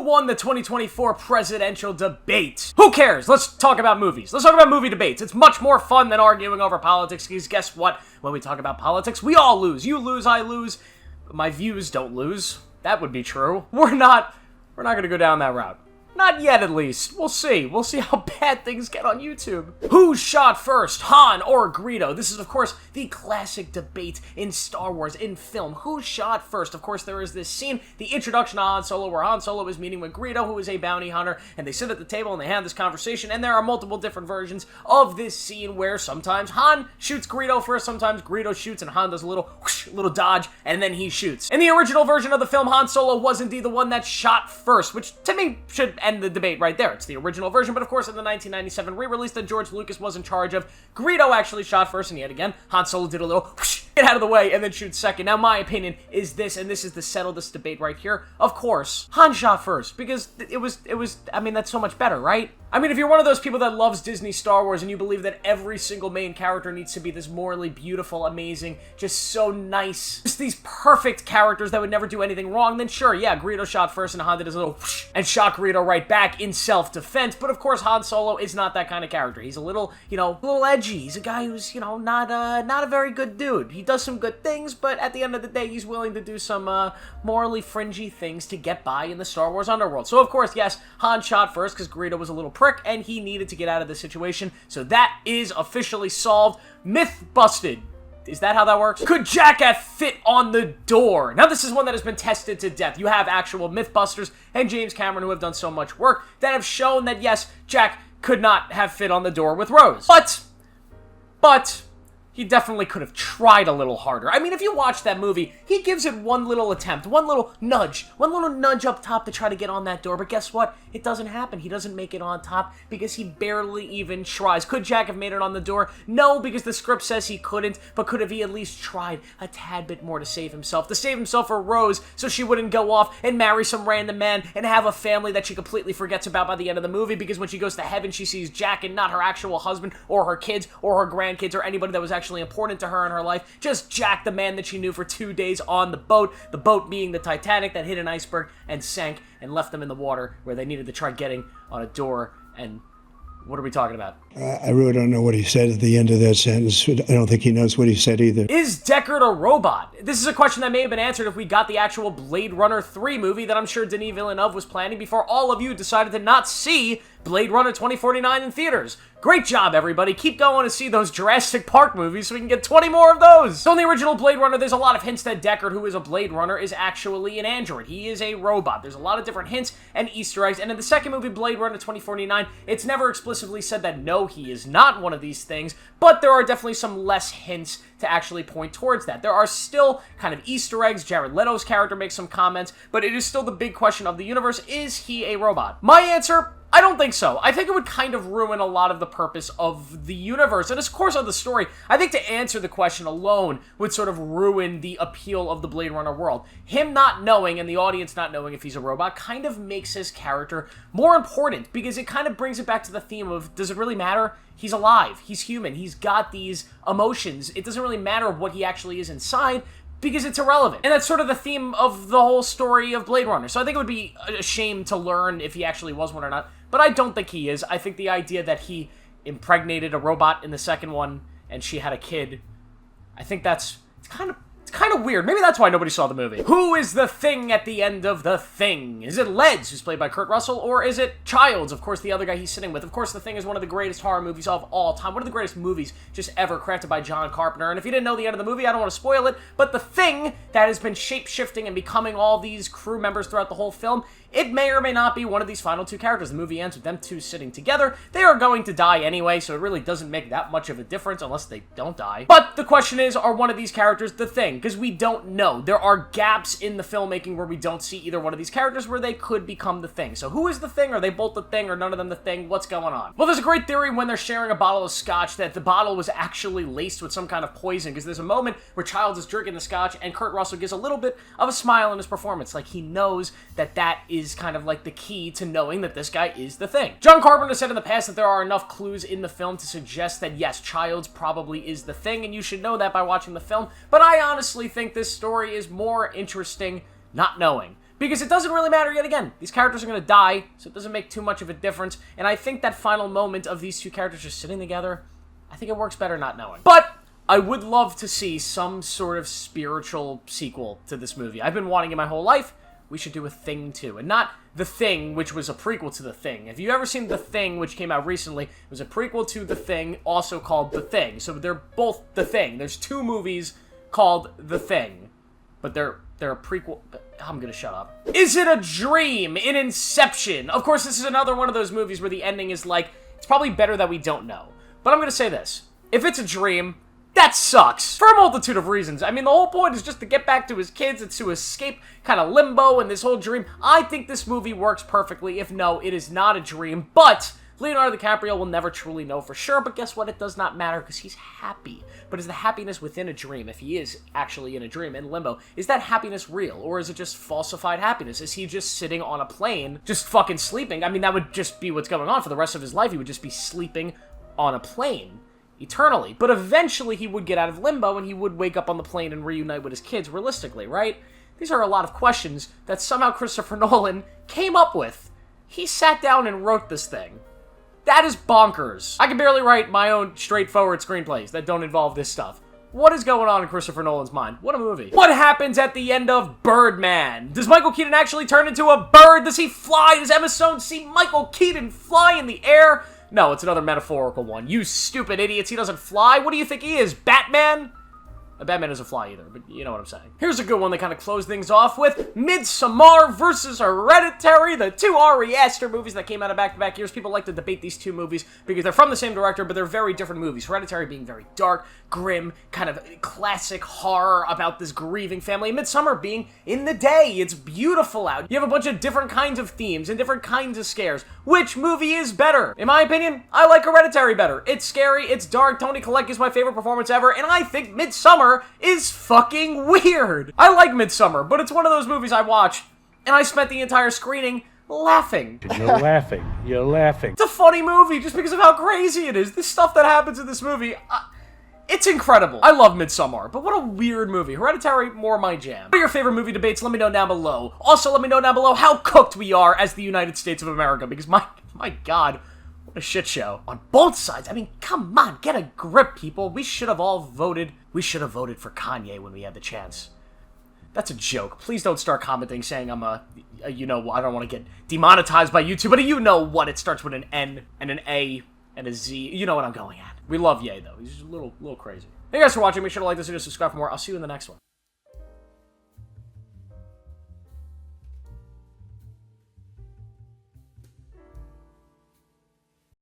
won the 2024 presidential debate? Who cares? Let's talk about movies. Let's talk about movie debates. It's much more fun than arguing over politics, because guess what? When we talk about politics, we all lose. You lose, I lose. My views don't lose. That would be true. We're not gonna go down that route. Not yet, at least. We'll see. We'll see how bad things get on YouTube. Who shot first, Han or Greedo? This is, of course, the classic debate in Star Wars, in film. Who shot first? Of course, there is this scene, the introduction of Han Solo, where Han Solo is meeting with Greedo, who is a bounty hunter, and they sit at the table and they have this conversation, and there are multiple different versions of this scene where sometimes Han shoots Greedo first, sometimes Greedo shoots, and Han does a little whoosh, little dodge, and then he shoots. In the original version of the film, Han Solo was indeed the one that shot first, which, to me, should end the debate right there. It's the original version, but of course in the 1997 re-release that George Lucas was in charge of, Greedo actually shot first, and yet again, Han Solo did a little whoosh, get out of the way, and then shoot second. Now my opinion is this, and this is to settle this debate right here. Of course, Han shot first, because it was, I mean, that's so much better, right? I mean, if you're one of those people that loves Disney Star Wars and you believe that every single main character needs to be this morally beautiful, amazing, just so nice, just these perfect characters that would never do anything wrong, then sure, yeah, Greedo shot first and Han did his little whoosh and shot Greedo right back in self-defense. But of course, Han Solo is not that kind of character. He's a little, a little edgy. He's a guy who's, not a very good dude. He does some good things, but at the end of the day, he's willing to do some morally fringy things to get by in the Star Wars underworld. So of course, yes, Han shot first because Greedo was a little prick and he needed to get out of the situation. So that is officially solved. Myth busted. Is that how that works? Could Jack-At fit on the door? Now, this is one that has been tested to death. You have actual Mythbusters and James Cameron who have done so much work that have shown that, yes, Jack could not have fit on the door with Rose. But he definitely could have tried a little harder. I mean, if you watch that movie, he gives it one little attempt, one little nudge up top to try to get on that door, but guess what? It doesn't happen. He doesn't make it on top because he barely even tries. Could Jack have made it on the door? No, because the script says he couldn't, but could have he at least tried a tad bit more to save himself for Rose, so she wouldn't go off and marry some random man and have a family that she completely forgets about by the end of the movie, because when she goes to heaven, she sees Jack and not her actual husband or her kids or her grandkids or anybody that was actually important to her in her life. Just Jack, the man that she knew for 2 days on the boat being the Titanic that hit an iceberg and sank and left them in the water where they needed to try getting on a door. And what are we talking about? I really don't know what he said at the end of that sentence. I don't think he knows what he said either. Is Deckard a robot? This is a question that may have been answered if we got the actual Blade Runner 3 movie that I'm sure Denis Villeneuve was planning before all of you decided to not see Blade Runner 2049 in theaters. Great job, everybody. Keep going to see those Jurassic Park movies so we can get 20 more of those. So in the original Blade Runner, there's a lot of hints that Deckard, who is a Blade Runner, is actually an android. He is a robot. There's a lot of different hints and Easter eggs. And in the second movie, Blade Runner 2049, it's never explicitly said that no, he is not one of these things, but there are definitely some less hints to actually point towards that. There are still kind of Easter eggs. Jared Leto's character makes some comments, but it is still the big question of the universe. Is he a robot? My answer, I don't think so. I think it would kind of ruin a lot of the purpose of the universe and, of course, of the story. I think to answer the question alone would sort of ruin the appeal of the Blade Runner world. Him not knowing and the audience not knowing if he's a robot kind of makes his character more important, because it kind of brings it back to the theme of, does it really matter? He's alive. He's human. He's got these emotions. It doesn't really matter what he actually is inside, because it's irrelevant. And that's sort of the theme of the whole story of Blade Runner. So I think it would be a shame to learn if he actually was one or not. But I don't think he is. I think the idea that he impregnated a robot in the second one and she had a kid, I think it's kind of weird. Maybe that's why nobody saw the movie. Who is the Thing at the end of The Thing? Is it Leds, who's played by Kurt Russell, or is it Childs, of course, the other guy he's sitting with? Of course, The Thing is one of the greatest horror movies of all time. One of the greatest movies just ever crafted by John Carpenter. And if you didn't know the end of the movie, I don't want to spoil it, but the Thing that has been shape-shifting and becoming all these crew members throughout the whole film, it may or may not be one of these final two characters. The movie ends with them two sitting together. They are going to die anyway, so it really doesn't make that much of a difference unless they don't die. But the question is, are one of these characters the Thing? Because we don't know. There are gaps in the filmmaking where we don't see either one of these characters where they could become the Thing. So who is the Thing? Are they both the Thing or none of them the Thing? What's going on? Well, there's a great theory when they're sharing a bottle of scotch that the bottle was actually laced with some kind of poison, because there's a moment where Childs is drinking the scotch and Kurt Russell gives a little bit of a smile in his performance, like he knows that that is kind of like the key to knowing that this guy is the Thing. John Carpenter said in the past that there are enough clues in the film to suggest that yes, Childs probably is the Thing, and you should know that by watching the film, but I honestly think this story is more interesting not knowing. Because it doesn't really matter yet again. These characters are going to die, so it doesn't make too much of a difference. And I think that final moment of these two characters just sitting together, I think it works better not knowing. But I would love to see some sort of spiritual sequel to this movie. I've been wanting it my whole life. We should do a Thing 2. And not The Thing, which was a prequel to The Thing. If you've ever seen The Thing, which came out recently, it was a prequel to The Thing, also called The Thing. So they're both The Thing. There's two movies called The Thing. But they're a prequel. I'm gonna shut up. Is it a dream in Inception? Of course, this is another one of those movies where the ending is like, it's probably better that we don't know. But I'm gonna say this. If it's a dream, that sucks. For a multitude of reasons. I mean, the whole point is just to get back to his kids. It's to escape kind of limbo and this whole dream. I think this movie works perfectly. If no, it is not a dream. But Leonardo DiCaprio will never truly know for sure. But guess what? It does not matter because he's happy. But is the happiness within a dream, if he is actually in a dream, in limbo, is that happiness real? Or is it just falsified happiness? Is he just sitting on a plane, just fucking sleeping? I mean, that would just be what's going on for the rest of his life. He would just be sleeping on a plane eternally. But eventually he would get out of limbo and he would wake up on the plane and reunite with his kids, realistically, right? These are a lot of questions that somehow Christopher Nolan came up with. He sat down and wrote this thing. That is bonkers. I can barely write my own straightforward screenplays that don't involve this stuff. What is going on in Christopher Nolan's mind? What a movie. What happens at the end of Birdman? Does Michael Keaton actually turn into a bird? Does he fly? Does Emma Stone see Michael Keaton fly in the air? No, it's another metaphorical one. You stupid idiots, he doesn't fly? What do you think he is, Batman? Batman doesn't fly either, but you know what I'm saying. Here's a good one that kind of closed things off with Midsommar versus Hereditary, the two Ari Aster movies that came out of back-to-back years. People like to debate these two movies because they're from the same director, but they're very different movies. Hereditary being very dark, grim, kind of classic horror about this grieving family. Midsommar being in the day. It's beautiful out. You have a bunch of different kinds of themes and different kinds of scares. Which movie is better? In my opinion, I like Hereditary better. It's scary, it's dark, Toni Collette is my favorite performance ever, and I think Midsommar is fucking weird. I like Midsommar, but it's one of those movies I watch, and I spent the entire screening laughing. You're laughing. You're laughing. It's a funny movie just because of how crazy it is. The stuff that happens in this movie, it's incredible. I love Midsommar, but what a weird movie. Hereditary, more my jam. What are your favorite movie debates? Let me know down below. Also, let me know down below how cooked we are as the United States of America, because my God, what a shit show. On both sides. I mean, come on, get a grip, people. We should have all voted. We should have voted for Kanye when we had the chance. That's a joke. Please don't start commenting saying I'm you know, I don't want to get demonetized by YouTube, but you know what? It starts with an N and an A and a Z. You know what I'm going at. We love Ye, though. He's just a little crazy. Thank you guys for watching. Make sure to like this video, subscribe for more. I'll see you in the next one.